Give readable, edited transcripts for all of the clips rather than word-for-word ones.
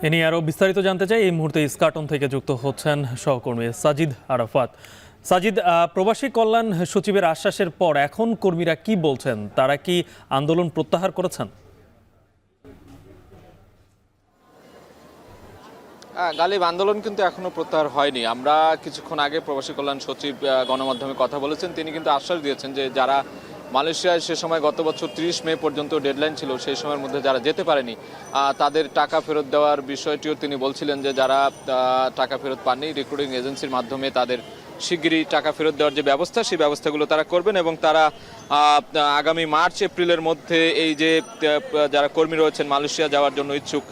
এ নিয়ে আরও বিস্তারিত জানতে চাই। এই মুহূর্তে ইস্কাটন থেকে যুক্ত হচ্ছেন সহকর্মী সাজিদ আরাফাত। সাজিদ, প্রবাসী কল্যাণ সচিবের আশ্বাসের পর এখন কর্মীরা কি বলছেন? তারা কি আন্দোলন প্রত্যাহার করেছেন? গালিব, আন্দোলন কিন্তু এখনো প্রত্যাহার হয়নি। আমরা কিছুক্ষণ আগে প্রবাসী কল্যাণ সচিব গণমাধ্যমে কথা বলেছেন। তিনি কিন্তু আশ্বাস দিয়েছেন যে যারা মালয়েশিয়ায় সে সময় গত বছর 30 মে পর্যন্ত ডেডলাইন ছিল, সেই সময়ের মধ্যে যারা যেতে পারেনি তাদের টাকা ফেরত দেওয়ার বিষয়টিও তিনি বলছিলেন যে যারা টাকা ফেরত পাননি রিক্রুটিং এজেন্সির মাধ্যমে তাদের শিগগিরই টাকা ফেরত দেওয়ার যে ব্যবস্থা, সেই ব্যবস্থাগুলো তারা করবেন এবং তারা আগামী মার্চ এপ্রিলের মধ্যে এই যে যারা কর্মী রয়েছেন মালয়েশিয়া যাওয়ার জন্য ইচ্ছুক,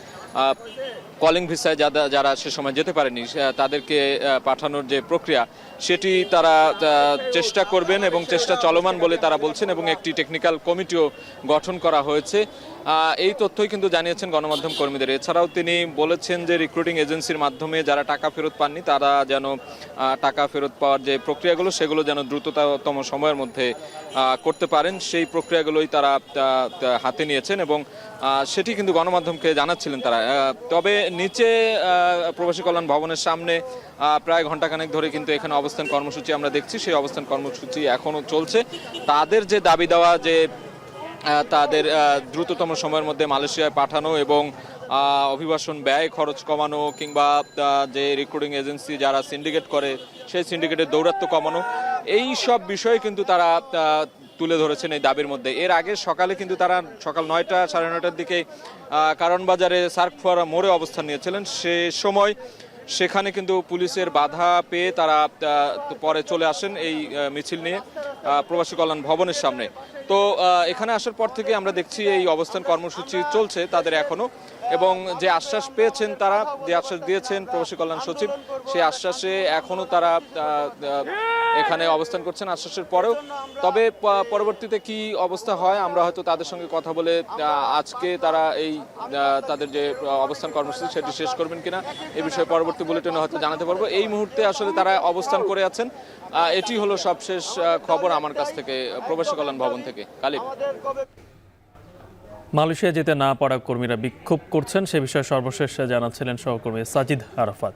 কলিং ভিসায় যারা সে সময় যেতে পারেনি তাদেরকে পাঠানোর যে প্রক্রিয়া সেটি তারা চেষ্টা করবেন এবং চেষ্টা চলমান বলে তারা বলছেন এবং একটি টেকনিক্যাল কমিটিও গঠন করা হয়েছে। এই তথ্যই কিন্তু জানিয়েছেন গণমাধ্যম কর্মীদের। এছাড়াও তিনি বলেছেন যে রিক্রুটিং এজেন্সির মাধ্যমে যারা টাকা ফেরত পাননি তারা যেন টাকা ফেরত পাওয়ার যে প্রক্রিয়াগুলো সেগুলো যেন দ্রুততম সময়ের মধ্যে করতে পারেন, সেই প্রক্রিয়াগুলোই তারা হাতে নিয়েছেন এবং সেটি কিন্তু গণমাধ্যমকে জানাচ্ছিলেন তারা। তবে নিচে প্রবাসী কল্যাণ ভবনের সামনে প্রায় ঘণ্টাখানেক ধরে কিন্তু এখানে অবস্থান কর্মসূচি আমরা দেখছি। সেই অবস্থান কর্মসূচি এখনও চলছে। তাদের যে দাবি দেওয়া যে তাদের দ্রুততম সময়ের মধ্যে মালয়েশিয়ায় পাঠানো এবং অভিবাসন ব্যয় খরচ কমানো কিংবা যে রিক্রুটিং এজেন্সি যারা সিন্ডিকেট করে সেই সিন্ডিকেটের দৌরাত্ম্য কমানো, এই সব বিষয়ে কিন্তু তারা তুলে ধরেছেন এই দাবির মধ্যে। এর আগে সকালে কিন্তু তারা সকাল 9টা সাড়ে 9টার দিকে কারণ বাজারে সার্ক ফোয়ারা মোড়ে অবস্থান নিয়েছিলেন। সে সময় সেখানে কিন্তু পুলিশের বাধা পেয়ে তারা পরে চলে আসেন এই মিছিল নিয়ে প্রবাসী কল্যাণ ভবনের সামনে। তো এখানে আসার পর থেকে আমরা দেখছি এই অবস্থান কর্মসূচি চলছে তাদের এখনো, এবং যে আশ্বাস পেয়েছেন তারা, যে আশ্বাস দিয়েছেন প্রবাসী কল্যাণ সচিব, সেই আশ্বাসে এখনো তারা এখানে অবস্থান করছেন আশ্বাসের পরেও। তবে পরবর্তীতে কি অবস্থা হয় আমরা হয়তো তাদের সঙ্গে কথা বলে আজকে তারা এই তাদের যে অবস্থান কর্মসূচি সেটি শেষ করবেন কিনা এই বিষয়ে পরবর্তী বুলেটিনে হয়তো জানাতে পারবো। এই মুহূর্তে আসলে তারা অবস্থান করে আছেন। এটি হলো সবশেষ খবর আমার কাছ থেকে প্রবাসী কল্যাণ ভবন থেকে। কালিব, মালয়েশিয়া যেতে না পারা কর্মীরা বিক্ষোভ করছেন, সে বিষয়ে সর্বশেষ জানাচ্ছিলেন সহকর্মী সাজিদ আরাফাত।